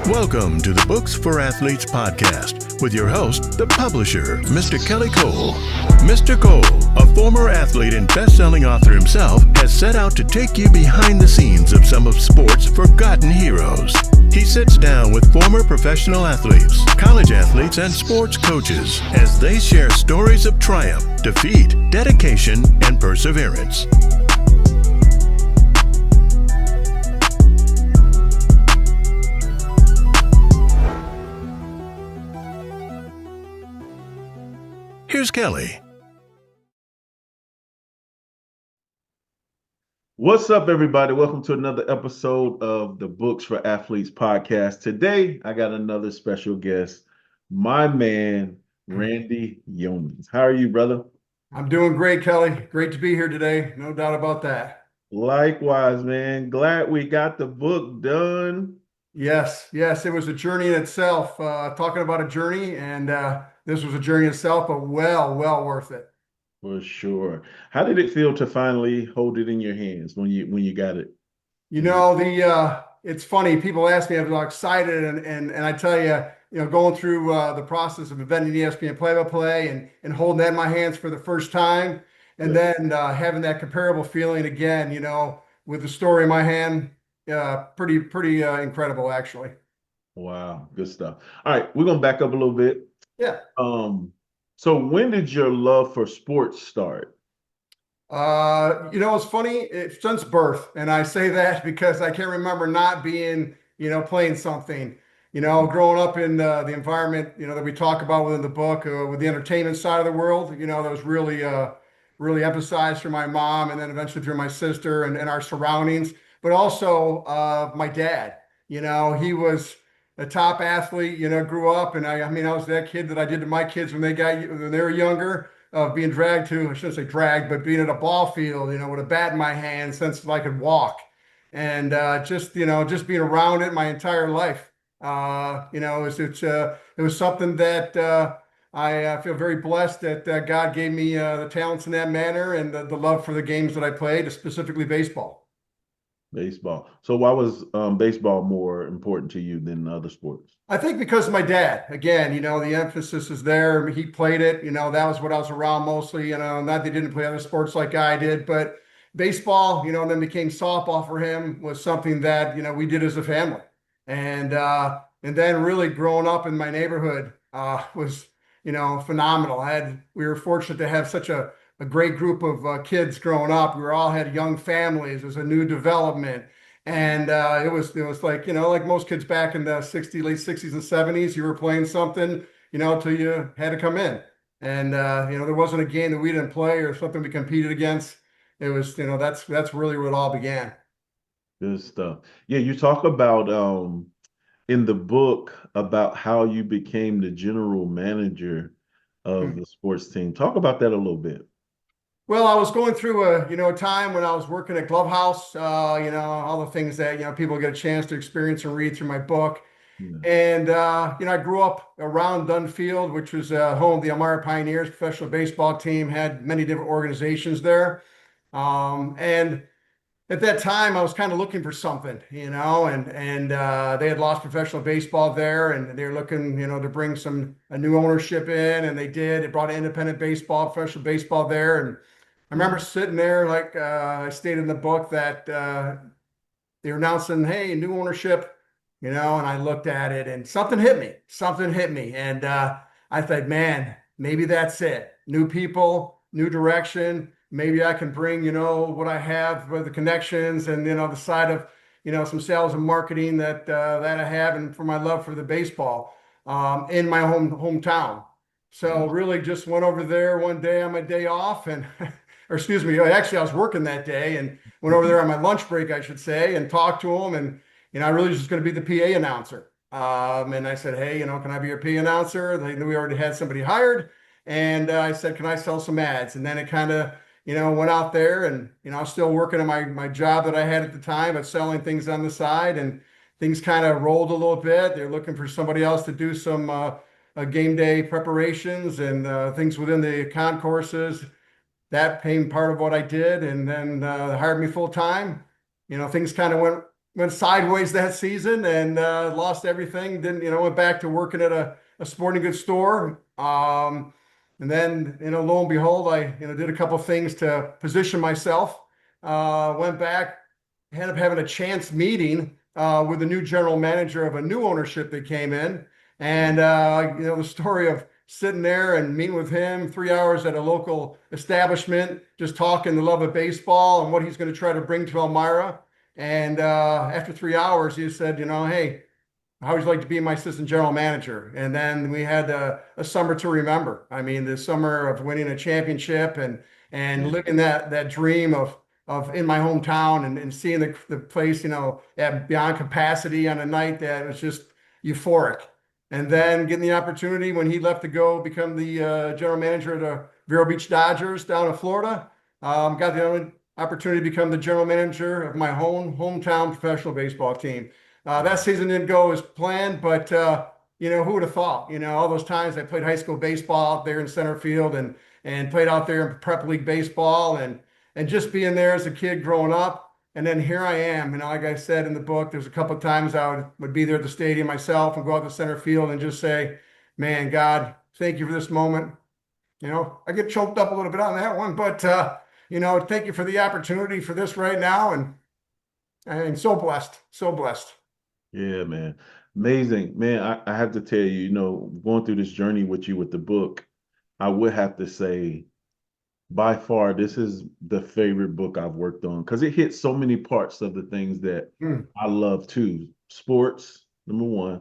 Welcome to the Books for Athletes podcast with your host, the publisher, Mr. Kelly Cole. Mr. Cole, a former athlete and best-selling author himself, has set out to take you behind the scenes of some of sports' forgotten heroes. He sits down with former professional athletes, college athletes, and sports coaches as they share stories of triumph, defeat, dedication, and perseverance. Here's Kelly. What's up, everybody? Welcome to another episode of the Books for Athletes podcast. Today, I got another special guest, my man, Randy Youmans. How are you, brother? I'm doing great, Kelly. Great to be here today. No doubt about that. Likewise, man. Glad we got the book done. Yes, it was a journey in itself. Talking about a journey, and this was a journey itself, but well worth it. For sure. How did it feel to finally hold it in your hands when you got it? You know, it's funny. People ask me, I'm excited, and I tell you, going through the process of inventing ESPN play-by-play and holding that in my hands for the first time, and then having that comparable feeling again, with the story in my hand, pretty incredible, actually. Wow, good stuff. All right, we're gonna back up a little bit. Yeah. So when did your love for sports start? It's funny, it's since birth. And I say that because I can't remember not being, playing something, growing up in the environment, that we talk about within the book, with the entertainment side of the world, that was really emphasized through my mom and then eventually through my sister and our surroundings, but also my dad. He was a top athlete, grew up, and I was that kid that I did to my kids when they were younger, of being dragged to, I shouldn't say dragged, but being at a ball field, with a bat in my hand since I could walk, and just being around it my entire life. It was something that I feel very blessed that God gave me the talents in that manner and the love for the games that I played, specifically baseball. Baseball. So why was baseball more important to you than other sports? I think because of my dad. Again, the emphasis is there. He played it. That was what I was around mostly. Not that he didn't play other sports like I did, but baseball, and then became softball for him was something that, we did as a family. And then really growing up in my neighborhood was, phenomenal. We were fortunate to have such a great group of kids growing up. We all had young families. It was a new development. And it was like, like most kids back in the late 60s and 70s, you were playing something, till you had to come in. And, there wasn't a game that we didn't play or something we competed against. It was, that's really where it all began. Good stuff. Yeah, you talk about in the book about how you became the general manager of the sports team. Talk about that a little bit. Well, I was going through a time when I was working at Clubhouse, all the things that, people get a chance to experience and read through my book. Yeah. And, I grew up around Dunfield, which was home of the Elmira Pioneers professional baseball team, had many different organizations there. And at that time I was kind of looking for something, and they had lost professional baseball there and they were looking, to bring a new ownership in, and they did. It brought independent baseball, professional baseball there. And I remember sitting there, like I stated in the book, that they were announcing, hey, new ownership, and I looked at it and something hit me. And I thought, man, maybe that's it. New people, new direction. Maybe I can bring, what I have with the connections and, the side of, some sales and marketing that I have, and for my love for the baseball in my hometown. So really just went over there one day on my day off and or excuse me, actually I was working that day and went over there on my lunch break, I should say, and talked to him. And, I really was just going to be the PA announcer. And I said, hey, can I be your PA announcer? They knew we already had somebody hired. And I said, can I sell some ads? And then it kind of, went out there, and, I was still working on my job that I had at the time, but selling things on the side, and things kind of rolled a little bit. They're looking for somebody else to do some game day preparations and things within the concourses. That became part of what I did, and then hired me full time. Things kind of went, went sideways that season and lost everything. Then, went back to working at a sporting goods store. And then, lo and behold, I, did a couple things to position myself. Went back, ended up having a chance meeting with the new general manager of a new ownership that came in. And, the story of sitting there and meeting with him 3 hours at a local establishment, just talking the love of baseball and what he's going to try to bring to Elmira. And after 3 hours, he said, hey, how would you like to be my assistant general manager? And then we had a summer to remember. I mean, the summer of winning a championship and living that dream of in my hometown and seeing the place, at beyond capacity on a night that was just euphoric. And then getting the opportunity when he left to go become the general manager of the Vero Beach Dodgers down in Florida. Got the opportunity to become the general manager of my hometown professional baseball team. That season didn't go as planned, but who would have thought? All those times I played high school baseball out there in center field and played out there in prep league baseball and just being there as a kid growing up. And then here I am, like I said in the book, there's a couple of times I would be there at the stadium myself and go out to center field and just say, man, God, thank you for this moment. I get choked up a little bit on that one, but thank you for the opportunity for this right now. And so blessed, so blessed. Yeah, man. Amazing. Man, I have to tell you, going through this journey with you with the book, I would have to say, by far, this is the favorite book I've worked on because it hits so many parts of the things that I love too. Sports, number one,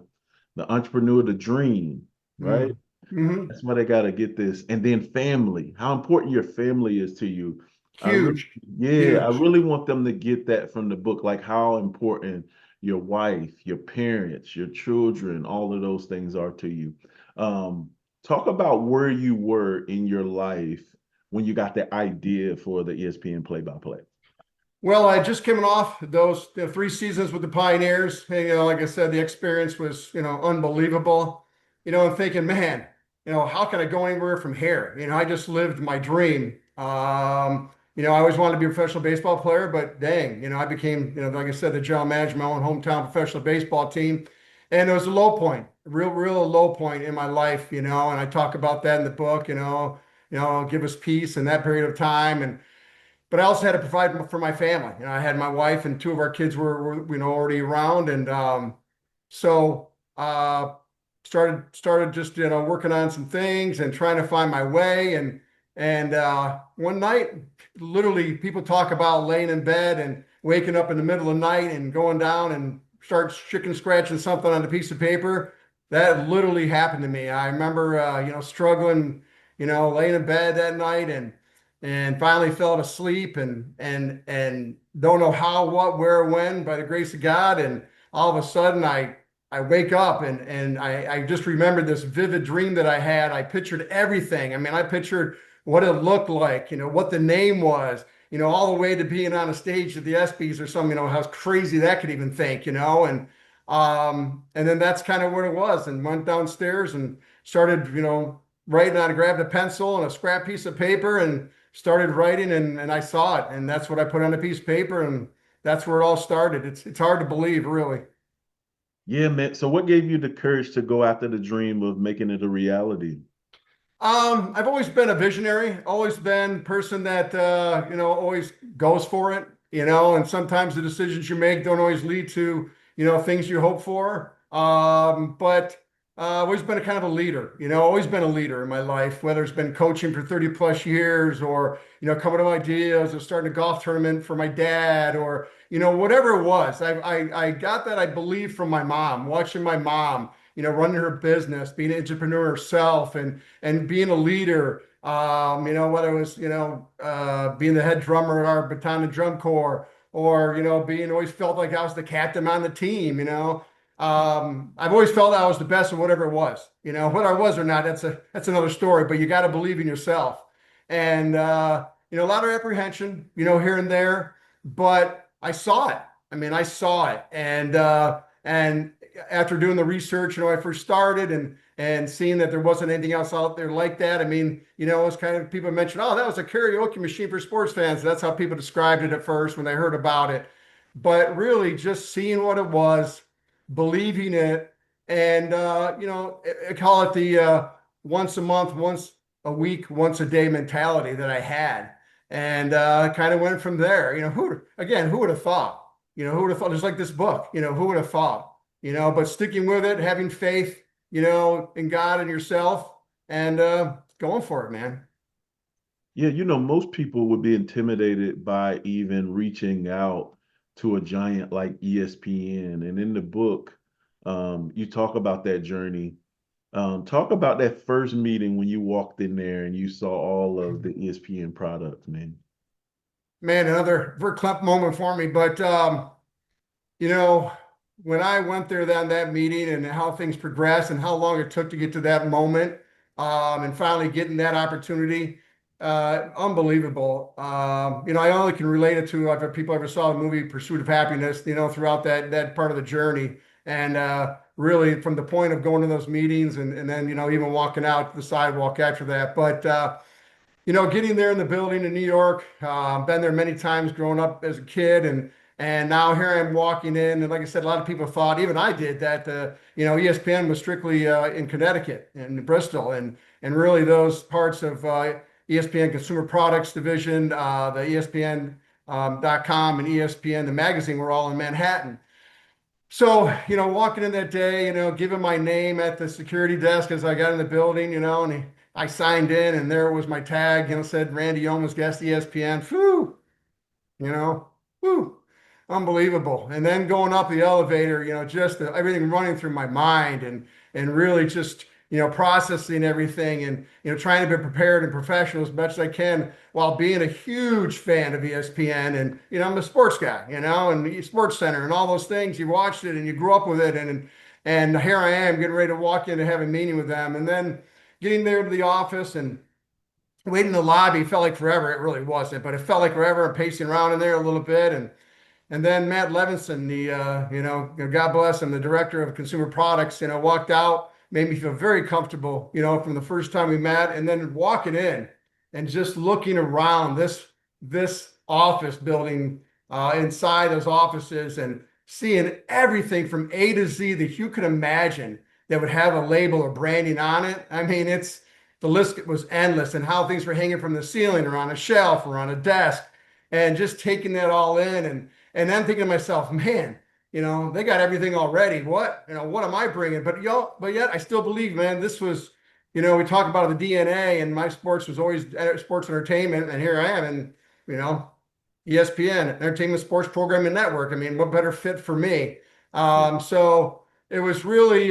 the entrepreneur, the dream, right? Mm-hmm. That's why they got to get this. And then family, how important your family is to you. Huge. I really want them to get that from the book, like how important your wife, your parents, your children, all of those things are to you. Talk about where you were in your life when you got the idea for the ESPN play-by-play. Well, I just coming off those 3 seasons with the Pioneers. And, like I said, the experience was, unbelievable. I'm thinking, man, how can I go anywhere from here? I just lived my dream. I always wanted to be a professional baseball player, but dang, I became, like I said, the general manager of my own hometown professional baseball team. And it was a low point, real low point in my life, and I talk about that in the book, give us peace in that period of time. But I also had to provide for my family. I had my wife and 2 of our kids were already around. And so started just, working on some things and trying to find my way. And one night, literally, people talk about laying in bed and waking up in the middle of the night and going down and start chicken scratching something on a piece of paper. That literally happened to me. I remember, struggling, laying in bed that night and finally fell asleep and don't know how, what, where, when, by the grace of God. And all of a sudden, I wake up and I just remembered this vivid dream that I had. I pictured everything. I mean, I pictured what it looked like, what the name was, all the way to being on a stage at the ESPYs or something, how crazy that could even think, and then that's kind of what it was, and went downstairs and started, writing. I grabbed a pencil and a scrap piece of paper and started writing, and I saw it, and that's what I put on a piece of paper, and that's where it all started. It's hard to believe, really. Yeah, man. So what gave you the courage to go after the dream of making it a reality? I've always been a visionary, always been a person that, always goes for it, and sometimes the decisions you make don't always lead to, things you hope for. But I've always been a kind of a leader, always been a leader in my life, whether it's been coaching for 30 plus years or, coming up with ideas or starting a golf tournament for my dad or, whatever it was. I got that, I believe, from my mom, watching my mom, running her business, being an entrepreneur herself and being a leader, whether it was, being the head drummer at our baton and drum corps or, being always felt like I was the captain on the team, I've always felt I was the best of whatever it was, whether I was or not, that's another story, but you got to believe in yourself. And, a lot of apprehension, here and there, but I saw it. I mean, I saw it. And after doing the research, I first started and seeing that there wasn't anything else out there like that. I mean, it was kind of, people mentioned, oh, that was a karaoke machine for sports fans. That's how people described it at first when they heard about it. but really just seeing what it was, believing it, and I call it the once a month, once a week, once a day mentality that I had, and kind of went from there. Who would have thought? Who would have thought? Just like this book, who would have thought? But sticking with it, having faith, in God and yourself, and going for it, man. Yeah, most people would be intimidated by even reaching out to a giant like ESPN. And in the book, you talk about that journey. Talk about that first meeting when you walked in there and you saw all of the ESPN products, man. Man, another verklempt moment for me. But you know, when I went there on that meeting and how things progressed and how long it took to get to that moment, and finally getting that opportunity, unbelievable. I only can relate it to if people ever saw the movie Pursuit of Happiness, throughout that part of the journey. And really from the point of going to those meetings and then, even walking out the sidewalk after that. But getting there in the building in New York, been there many times growing up as a kid, and now here I am walking in, and like I said, a lot of people thought, even I did, that ESPN was strictly in Connecticut and Bristol, and really those parts of ESPN Consumer Products Division, the ESPN.com and ESPN the magazine were all in Manhattan. So, walking in that day, giving my name at the security desk as I got in the building, and I signed in, and there was my tag, said Randy Youmans, guest ESPN. Whew, you know, whew, unbelievable. And then going up the elevator, just everything running through my mind, and really just, processing everything, and, trying to be prepared and professional as much as I can while being a huge fan of ESPN. And, I'm a sports guy, and Sports Center and all those things. You watched it and you grew up with it. And here I am getting ready to walk in and have a meeting with them. And then getting there to the office and waiting in the lobby felt like forever. It really wasn't, but it felt like forever. I'm pacing around in there a little bit. And then Matt Levinson, God bless him, the director of consumer products, walked out, made me feel very comfortable, from the first time we met. And then walking in and just looking around this office building, inside those offices, and seeing everything from A to Z that you could imagine that would have a label or branding on it. I mean, the list was endless, and how things were hanging from the ceiling or on a shelf or on a desk, and just taking that all in, and then thinking to myself, man, they got everything already. What am I bringing? But yet I still believe, man, this was, we talk about the DNA, and my sports was always sports entertainment, and here I am, and ESPN, Entertainment Sports Programming Network. I mean, what better fit for me? So it was really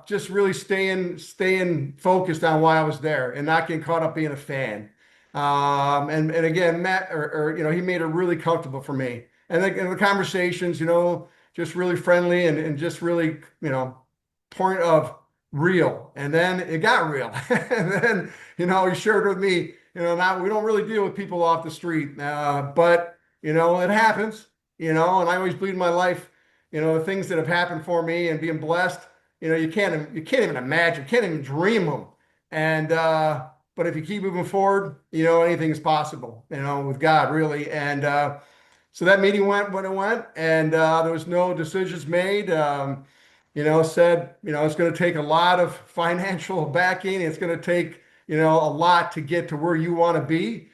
just really staying focused on why I was there and not getting caught up being a fan. And again, Matt, he made it really comfortable for me. And the conversations, just really friendly, and just really, point of real. And then it got real. And then, he shared with me, now we don't really deal with people off the street, but, it happens, and I always believe in my life, the things that have happened for me and being blessed, you can't even imagine, can't even dream them. And, but if you keep moving forward, anything is possible, with God, really. And, so that meeting went when it went, and there was no decisions made. Said, it's going to take a lot of financial backing. It's going to take, a lot to get to where you want to be.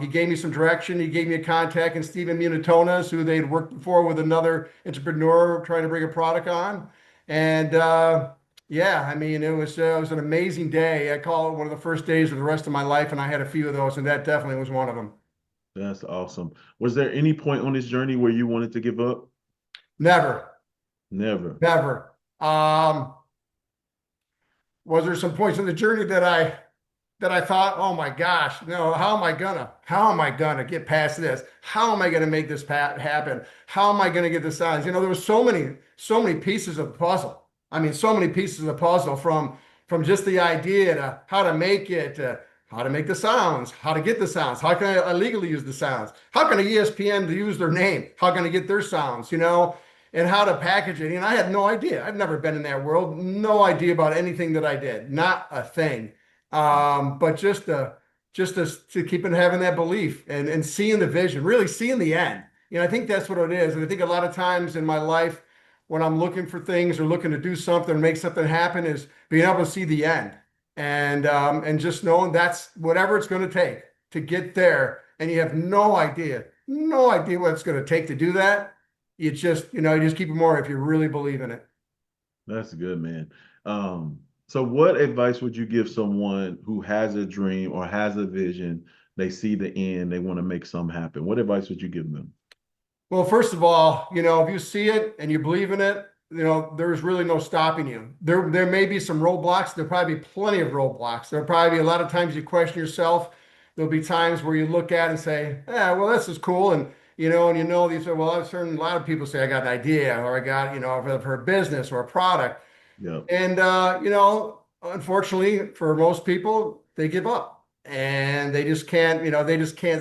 He gave me some direction. He gave me a contact in Stephen Munitonas, who they'd worked before with another entrepreneur trying to bring a product on. And yeah, I mean, it was an amazing day. I call it one of the first days of the rest of my life, and I had a few of those, and that definitely was one of them. That's awesome. Was there any point on this journey where you wanted to give up? Never. Never. Never. Was there some points in the journey that I thought, oh my gosh, no, how am I gonna get past this? How am I gonna make this happen? How am I gonna get this size? There was so many pieces of the puzzle. I mean, so many pieces of the puzzle, from just the idea to how to make it, how to make the sounds, how to get the sounds, how can I legally use the sounds, how can ESPN use their name, how can I get their sounds, and how to package it. I had no idea. I've never been in that world. No idea about anything that I did. Not a thing. But just to keep on having that belief, and seeing the vision, really seeing the end. I think that's what it is. And I think a lot of times in my life, when I'm looking for things or looking to do something, make something happen, is being able to see the end and just knowing that's whatever it's going to take to get there. And you have no idea what it's going to take to do that. You just keep it more if you really believe in it. That's good, man. So what advice would you give someone who has a dream or has a vision? They see the end, they want to make something happen. What advice would you give them? Well, first of all, if you see it and you believe in it, there's really no stopping you. There may be some roadblocks. There'll probably be plenty of roadblocks. There'll probably be a lot of times you question yourself. There'll be times where you look at and say, "Yeah, well, this is cool," and these are, well, I've heard a lot of people say, "I got an idea," or "I got, for a business or a product." Yep. And unfortunately, for most people, they give up and they just can't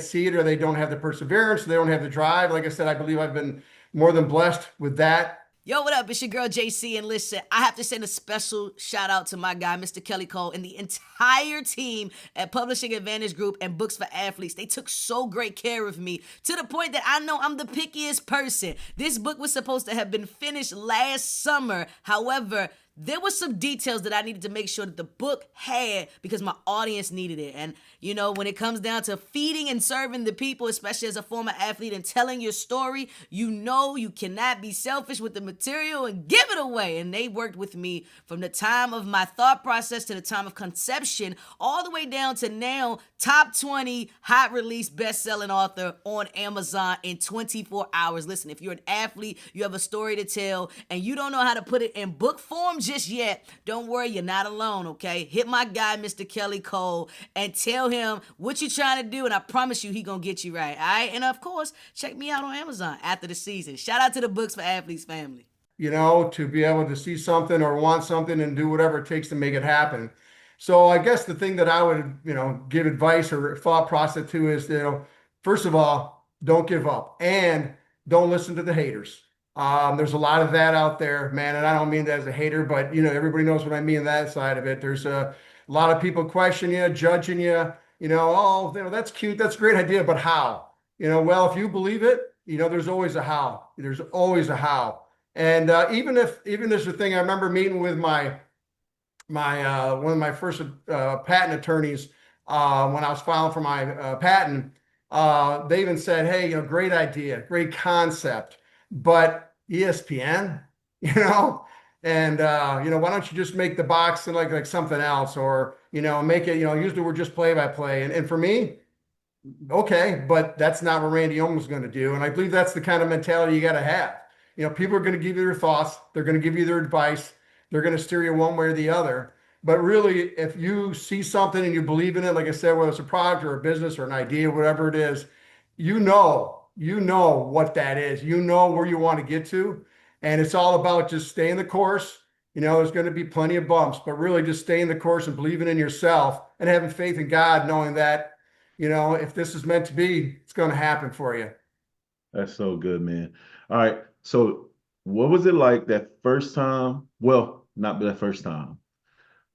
see it, or they don't have the perseverance, they don't have the drive. Like I said, I believe I've been more than blessed with that. Yo, what up? It's your girl JC, and listen, I have to send a special shout out to my guy, Mr. Kelly Cole, and the entire team at Publishing Advantage Group and Books for Athletes. They took so great care of me to the point that I know I'm the pickiest person. This book was supposed to have been finished last summer. However, there were some details that I needed to make sure that the book had because my audience needed it. And, when it comes down to feeding and serving the people, especially as a former athlete, and telling your story, you cannot be selfish with the material and give it away. And they worked with me from the time of my thought process to the time of conception, all the way down to now, top 20 hot release best-selling author on Amazon in 24 hours. Listen, if you're an athlete, you have a story to tell, and you don't know how to put it in book form just yet, don't worry, you're not alone, okay? Hit my guy, Mr. Kelly Cole, and tell him what you're trying to do, and I promise you he gonna get you right, all right? And of course, check me out on Amazon after the season. Shout out to the Books for Athletes family. To be able to see something or want something and do whatever it takes to make it happen. So I guess the thing that I would, give advice or thought process to is, first of all, don't give up and don't listen to the haters. There's a lot of that out there, man, and I don't mean that as a hater, but everybody knows what I mean that side of it. There's a lot of people questioning you, judging you, oh, that's cute, that's a great idea, but how? Well, if you believe it, there's always a how. There's always a how. And even there's a thing, I remember meeting with my one of my first patent attorneys when I was filing for my patent. They even said, "Hey, great idea, great concept, but ESPN, and why don't you just make the box like something else, or make it, usually we're just play by play." And for me, okay, but that's not what Randy Youmans was going to do. And I believe that's the kind of mentality you got to have. People are going to give you their thoughts. They're going to give you their advice. They're going to steer you one way or the other. But really, if you see something and you believe in it, like I said, whether it's a product or a business or an idea, whatever it is, you know what that is. You know where you want to get to. And it's all about just staying the course. There's going to be plenty of bumps, but really just staying the course and believing in yourself and having faith in God, knowing that if this is meant to be, it's going to happen for you. That's so good, man. All right. So what was it like that first time? Well, not that first time.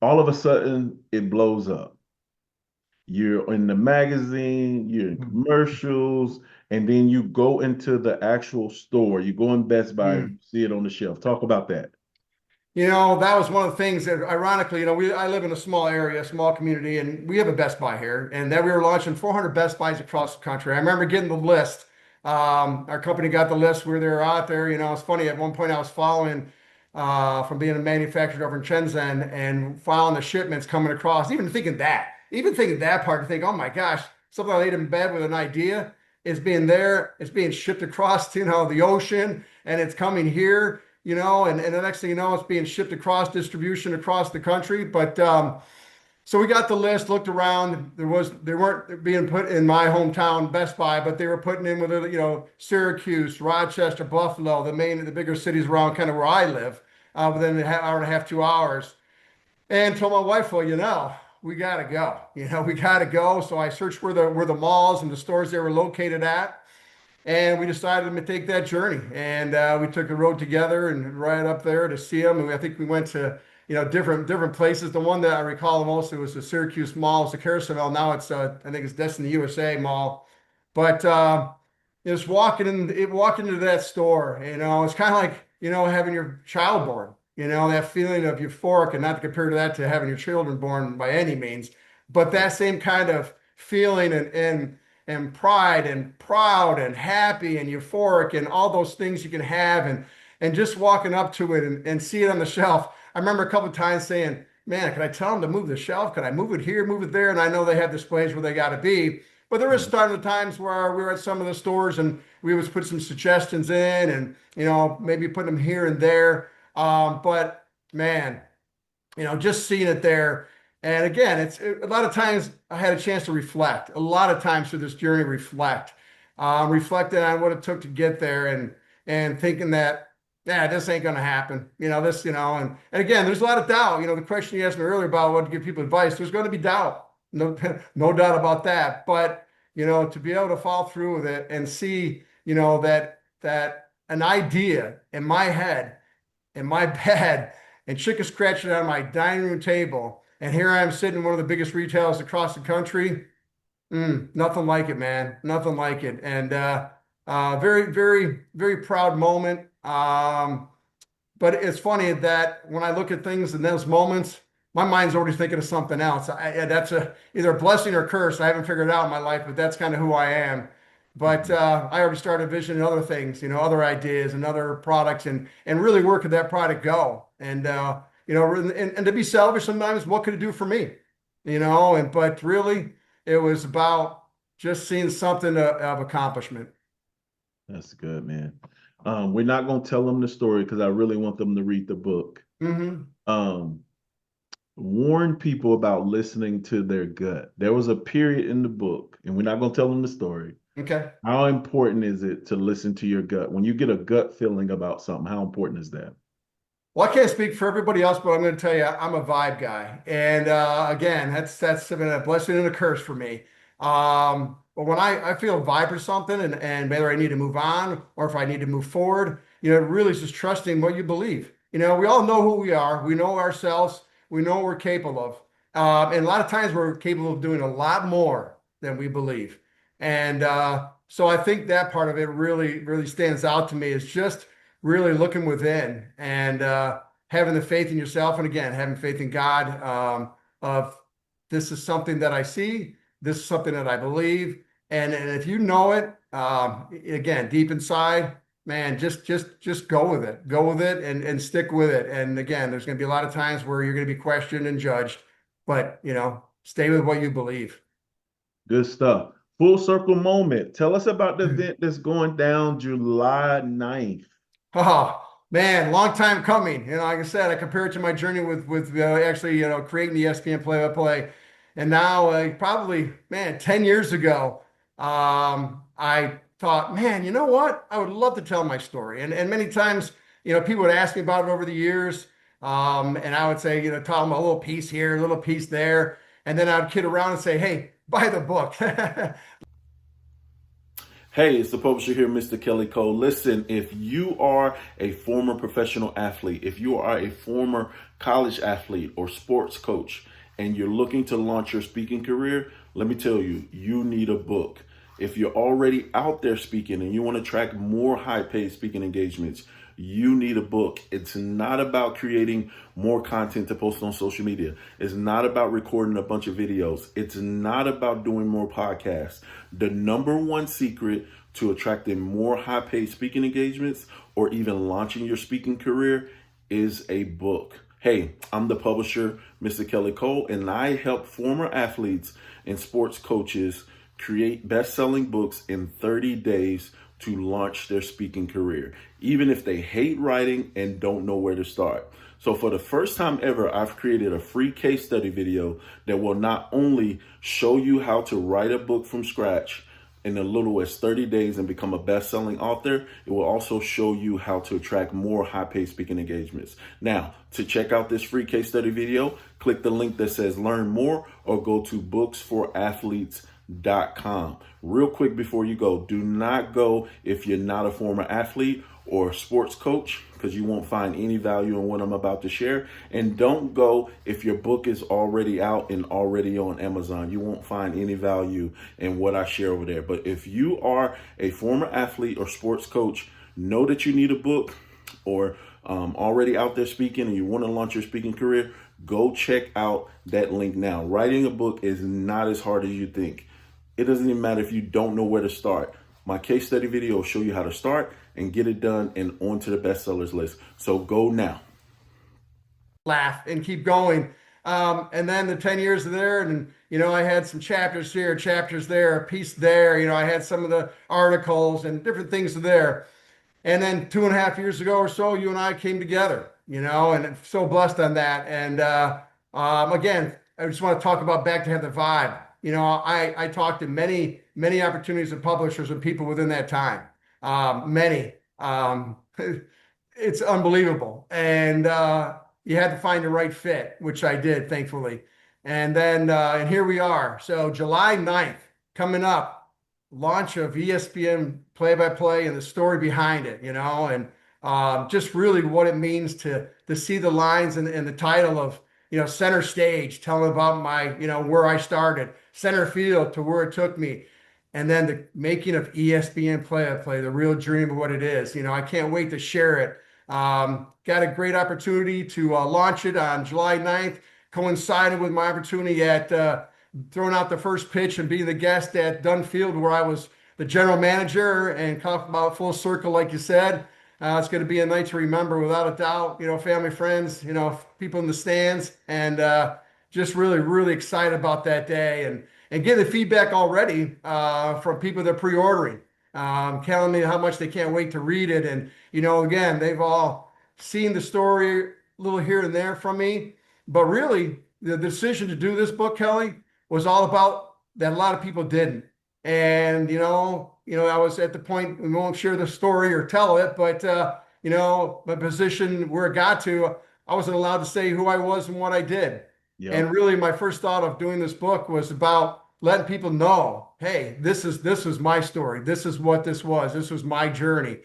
All of a sudden it blows up. You're in the magazine, you're in commercials, and then you go into the actual store. You go in Best Buy, and see it on the shelf. Talk about that. That was one of the things that, ironically, I live in a small area, small community, and we have a Best Buy here. And then we were launching 400 Best Buys across the country. I remember getting the list. Our company got the list where they were out there. It's funny. At one point, I was following from being a manufacturer over in Shenzhen and following the shipments coming across. Even thinking that part, to think, oh my gosh, something I laid in bed with an idea is being there. It's being shipped across, the ocean, and it's coming here. And the next thing you know, it's being shipped across distribution across the country. But so we got the list, looked around. They weren't being put in my hometown Best Buy, but they were putting in with Syracuse, Rochester, Buffalo, the bigger cities around kind of where I live, within an hour and a half, 2 hours. And told my wife, well, we gotta go. We gotta go. So I searched where the malls and the stores they were located at. And we decided to take that journey, and we took the road together and right up there to see them. And I think we went to different places. The one that I recall the most, it was the Syracuse Mall, it's the Carousel. Now it's I think it's Destiny USA Mall. But just walking into that store, it's kind of like, having your child born, that feeling of euphoric, and not to compare to that to having your children born by any means, but that same kind of feeling and pride and proud and happy and euphoric and all those things you can have, and just walking up to it and see it on the shelf. I remember a couple of times saying, man, can I tell them to move the shelf? Can I move it here, move it there? And I know they have displays where they got to be. But there was starting times where we were at some of the stores and we would put some suggestions in and, maybe put them here and there. But man, just seeing it there. And again, a lot of times I had a chance to reflect, a lot of times through this journey, reflecting on what it took to get there and thinking that, yeah, this ain't going to happen. And again, there's a lot of doubt. The question you asked me earlier about what to give people advice, there's going to be doubt. No, no doubt about that. But, to be able to follow through with it and see, that an idea in my head, in my bed, and chicken scratching on my dining room table, and here I am sitting in one of the biggest retailers across the country. Nothing like it, man. Nothing like it. And very, very, very proud moment. But it's funny that when I look at things in those moments, my mind's already thinking of something else. That's either a blessing or a curse. I haven't figured it out in my life, but that's kind of who I am. But I already started visioning other things, other ideas and other products, and really where could that product go? And and to be selfish sometimes, what could it do for me? But really, it was about just seeing something of accomplishment. That's good, man. We're not going to tell them the story because I really want them to read the book. Warn people about listening to their gut. There was a period in the book, and we're not going to tell them the story. Okay. How important is it to listen to your gut? When you get a gut feeling about something, how important is that? Well, I can't speak for everybody else, but I'm going to tell you, I'm a vibe guy. And again, that's been a blessing and a curse for me. But when I feel a vibe for something and whether I need to move on or if I need to move forward, it really is just trusting what you believe. We all know who we are. We know ourselves. We know what we're capable of. And a lot of times we're capable of doing a lot more than we believe. And so I think that part of it really, really stands out to me is just really looking within and having the faith in yourself. And again, having faith in God of this is something that I see. This is something that I believe. And if you know it, again, deep inside, man, just go with it. Go with it and stick with it. And again, there's going to be a lot of times where you're going to be questioned and judged, but stay with what you believe. Good stuff. Full circle moment. Tell us about the event that's going down July 9th. Oh man, long time coming. Like I said, I compare it to my journey with actually creating the ESPN play-by-play, and now probably 10 years ago, I thought, man, you know what? I would love to tell my story, and many times people would ask me about it over the years, and I would say tell them a little piece here, a little piece there, and then I'd kid around and say, hey, buy the book. Hey, it's the publisher here, Mr. Kelly Cole. Listen, if you are a former professional athlete, if you are a former college athlete or sports coach, and you're looking to launch your speaking career, let me tell you, you need a book. If you're already out there speaking and you want to track more high-paid speaking engagements, you need a book. It's not about creating more content to post on social media. It's not about recording a bunch of videos. It's not about doing more podcasts. The number one secret to attracting more high-paid speaking engagements or even launching your speaking career is a book. Hey, I'm the publisher, Mr. Kelly Cole, and I help former athletes and sports coaches create best-selling books in 30 days to launch their speaking career, even if they hate writing and don't know where to start. So for the first time ever, I've created a free case study video that will not only show you how to write a book from scratch in as little as 30 days and become a best-selling author, it will also show you how to attract more high-paid speaking engagements. Now, to check out this free case study video, click the link that says learn more or go to booksforathletes.com. Real quick before you go, do not go if you're not a former athlete or sports coach, because you won't find any value in what I'm about to share. And don't go if your book is already out and already on Amazon. You won't find any value in what I share over there. But if you are a former athlete or sports coach, know that you need a book, or already out there speaking and you want to launch your speaking career, go check out that link now. Writing a book is not as hard as you think. It doesn't even matter if you don't know where to start. My case study video will show you how to start and get it done and onto the bestsellers list. So go now. Laugh and keep going. And then the 10 years there, and I had some chapters here, chapters there, a piece there. I had some of the articles and different things there. And then 2.5 years ago or so, you and I came together, and I'm so blessed on that. And again, I just want to talk about Back to Have the Vibe. I talked to many, many opportunities of publishers and people within that time. Many. It's unbelievable. And you had to find the right fit, which I did, thankfully. And then and here we are. So July 9th, coming up, launch of ESPN Play-by-Play and the story behind it, and just really what it means to see the lines and the title of, center stage, telling about my, where I started, center field to where it took me. And then the making of ESPN Play-by-Play, the real dream of what it is. I can't wait to share it. Got a great opportunity to launch it on July 9th, coincided with my opportunity at throwing out the first pitch and being the guest at Dunfield, where I was the general manager, and come about full circle, like you said. It's going to be a night to remember, without a doubt. Family, friends, people in the stands, and just really, really excited about that day, and getting the feedback already from people that are pre-ordering, telling me how much they can't wait to read it. And again, they've all seen the story a little here and there from me, but really the decision to do this book, Kelly, was all about that a lot of people didn't. And I was at the point, we won't share the story or tell it, but my position where it got to, I wasn't allowed to say who I was and what I did. Yep. And really my first thought of doing this book was about letting people know, hey, this was my story. This is what this was. This was my journey.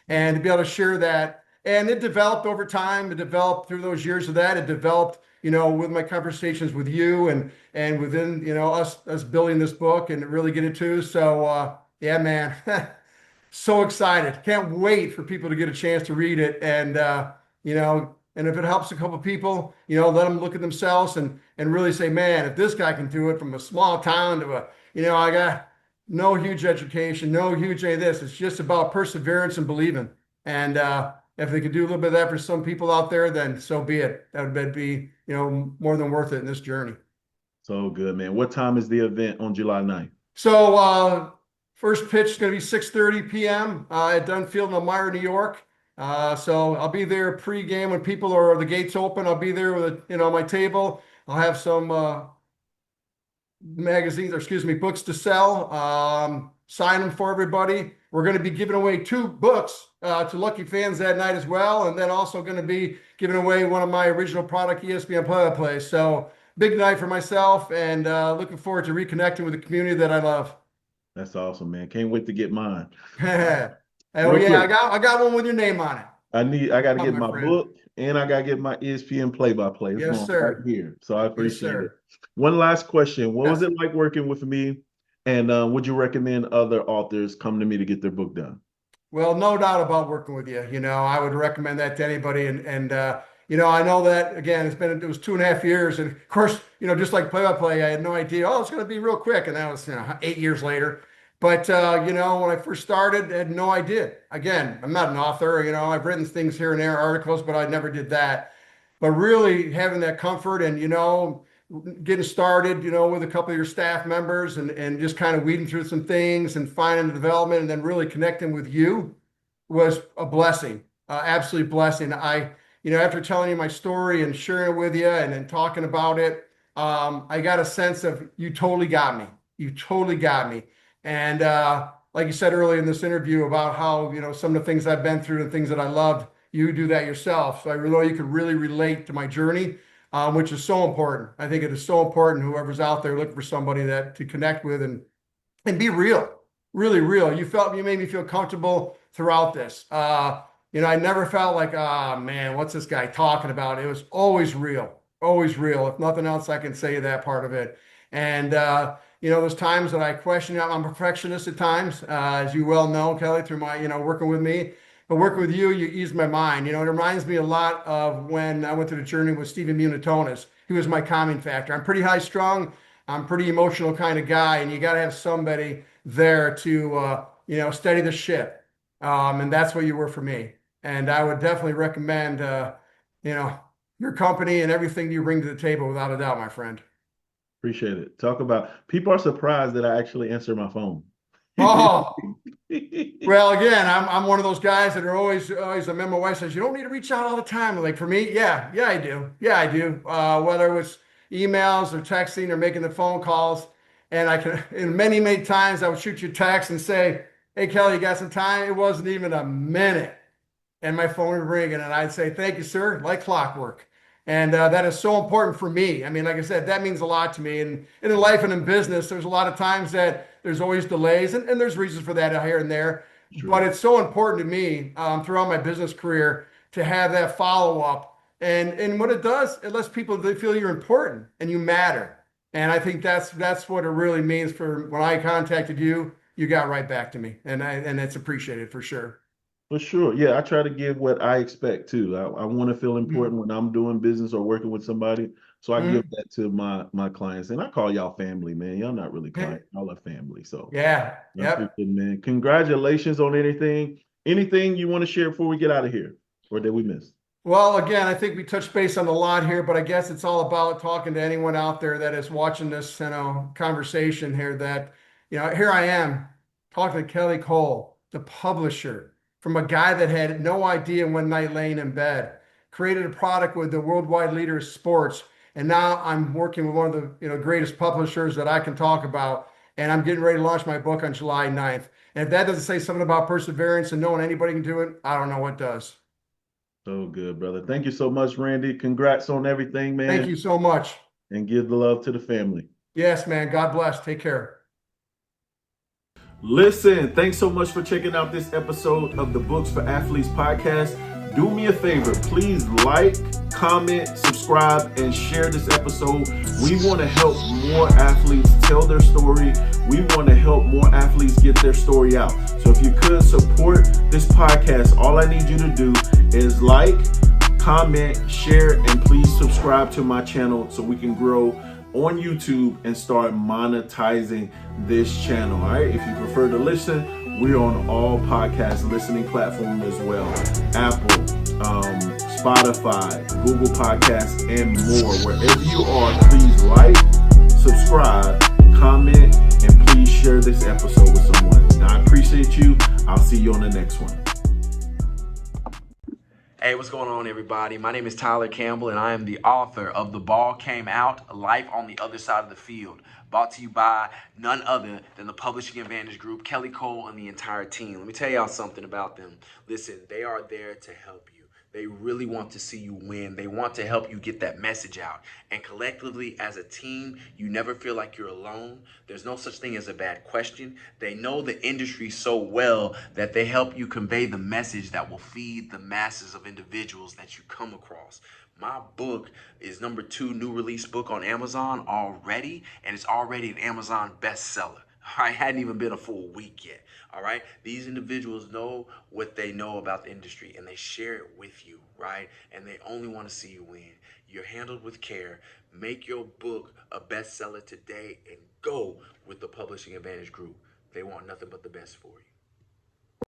And to be able to share that. And it developed over time. It developed through those years of that. It developed, with my conversations with you and within, us building this book and really get it to. So, yeah, man, so excited. Can't wait for people to get a chance to read it. And, and if it helps a couple of people, let them look at themselves and really say, man, if this guy can do it from a small town to I got no huge education, no huge any of this. It's just about perseverance and believing. And if they could do a little bit of that for some people out there, then so be it. That would be, more than worth it in this journey. So good, man. What time is the event on July 9th? So first pitch is going to be 6:30 p.m. At Dunfield in Elmira, New York. So I'll be there pre-game when people are the gates open. I'll be there with my table. I'll have some books to sell. Sign them for everybody. We're going to be giving away 2 books to lucky fans that night as well, and then also going to be giving away one of my original product, ESPN Play-by-Play. So big night for myself, and looking forward to reconnecting with the community that I love. That's awesome, man. Can't wait to get mine. Oh yeah, I got one with your name on it. I got to get my book, and I got to get my ESPN Play-by-Play. Yes, sir. Right here. So I appreciate it. Yes, One last question. What was it like working with me? And would you recommend other authors come to me to get their book done? Well, no doubt about working with you. I would recommend that to anybody. And I know that, again, it was 2.5 years. And of course, just like Play-by-Play, I had no idea, it's going to be real quick. And that was, 8 years later. But, when I first started, I had no idea. Again, I'm not an author. I've written things here and there, articles, but I never did that. But really having that comfort and, getting started, with a couple of your staff members and just kind of weeding through some things and finding the development and then really connecting with you was a blessing, absolute blessing. After telling you my story and sharing it with you and then talking about it, I got a sense of you totally got me. You totally got me. And like you said earlier in this interview about how, some of the things I've been through and things that I loved, you do that yourself. So I know you could really relate to my journey. Which is so important. I think it is so important, whoever's out there looking for somebody to connect with and be real, really real. You made me feel comfortable throughout this. I never felt like, ah, man, what's this guy talking about? It was always real, always real. If nothing else, I can say that part of it. And, there's times that I question, I'm a perfectionist at times, as you well know, Kelly, through my, working with me. But working with you, you ease my mind. It reminds me a lot of when I went through the journey with Stephen Munatonis. He was my calming factor. I'm pretty high strung. I'm pretty emotional kind of guy, and you got to have somebody there to, steady the ship. And that's what you were for me. And I would definitely recommend, you know, your company and everything you bring to the table, without a doubt, my friend. Appreciate it. Talk about people are surprised that I actually answer my phone. Oh, well, again, I'm one of those guys that are always. I remember my wife says you don't need to reach out all the time. Like for me, yeah, I do. Yeah, I do. Whether it was emails or texting or making the phone calls, and and many times I would shoot you a text and say, "Hey, Kelly, you got some time?" It wasn't even a minute and my phone would ring, and I'd say, "Thank you, sir," like clockwork. And that is so important for me. I mean, like I said, that means a lot to me. And in life and in business, there's a lot of times that there's always delays, and there's reasons for that here and there. But True. it's so important to me throughout my business career to have that follow up. And what it does, it lets people they feel you're important and you matter. And I think that's what it really means. For when I contacted you, you got right back to me, and it's appreciated for sure. For sure. Yeah, I try to give what I expect too. I want to feel Mhm. important when I'm doing business or working with somebody. So I give Mhm. that to my clients. And I call y'all family, man. Y'all not really clients. Y'all are family. So Yeah. I appreciate Yep. it, man. Congratulations on anything. Anything you want to share before we get out of here? Or did we miss? Well, again, I think we touched base on a lot here, but I guess it's all about talking to anyone out there that is watching this, conversation here that, here I am talking to Kelly Cole, the publisher, from a guy that had no idea one night laying in bed, created a product with the worldwide leader of sports. And now I'm working with one of the, greatest publishers that I can talk about. And I'm getting ready to launch my book on July 9th. And if that doesn't say something about perseverance and knowing anybody can do it, I don't know what does. So good, brother. Thank you so much, Randy. Congrats on everything, Thank man. you so much. And give the love to the family. Yes, man. God bless. Take care. Listen, thanks so much for checking out this episode of the Books for Athletes podcast. Do me a favor, please like, comment, subscribe, and share this episode. We want to help more athletes tell their story. We want to help more athletes get their story out. So if you could support this podcast, all I need you to do is like, comment, share, and please subscribe to my channel so we can grow on YouTube and start monetizing this channel. All right. If you prefer to listen, we're on all podcast listening platforms as well. Apple, Spotify, Google Podcasts, and more. Wherever you are, please like, subscribe, comment, and please share this episode with someone. Now, I appreciate you. I'll see you on the next one. Hey, what's going on, everybody? My name is Tyler Campbell, and I am the author of The Ball Came Out, Life on the Other Side of the Field, brought to you by none other than the Publishing Advantage Group, Kelly Cole, and the entire team. Let me tell y'all something about them. Listen, they are there to help you. They really want to see you win. They want to help you get that message out. And collectively, as a team, you never feel like you're alone. There's no such thing as a bad question. They know the industry so well that they help you convey the message that will feed the masses of individuals that you come across. My book is #2 new release book on Amazon already, and it's already an Amazon bestseller. I hadn't even been a full week yet. All right. These individuals know what they know about the industry and they share it with you. Right. And they only want to see you win. You're handled with care. Make your book a bestseller today and go with the Publishing Advantage Group. They want nothing but the best for you.